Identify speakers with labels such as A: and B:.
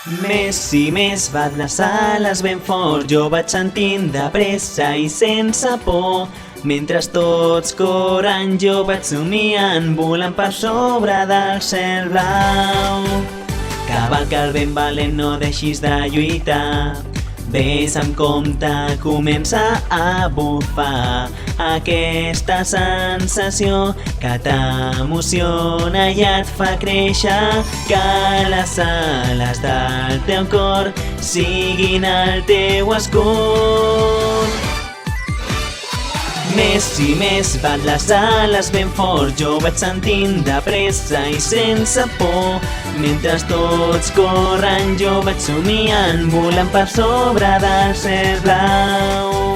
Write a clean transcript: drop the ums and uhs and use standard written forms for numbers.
A: Més i més bat les ales ben fort, jo vaig sentint de pressa i sense por. Mentre tots corren jo vaig somiant, volant per sobre del cel blau. Cavalca el vent valent, no deixis de lluitar. Ves amb compte, comença a bufar. Aquesta sensació que t'emociona i et fa créixer, que les ales del teu cor siguin el teu escut. Més i més bat les ales ben fort, jo vaig sentint de pressa i sense por. Mentre tots corren jo vaig somiant, volant per sobre del cel blau.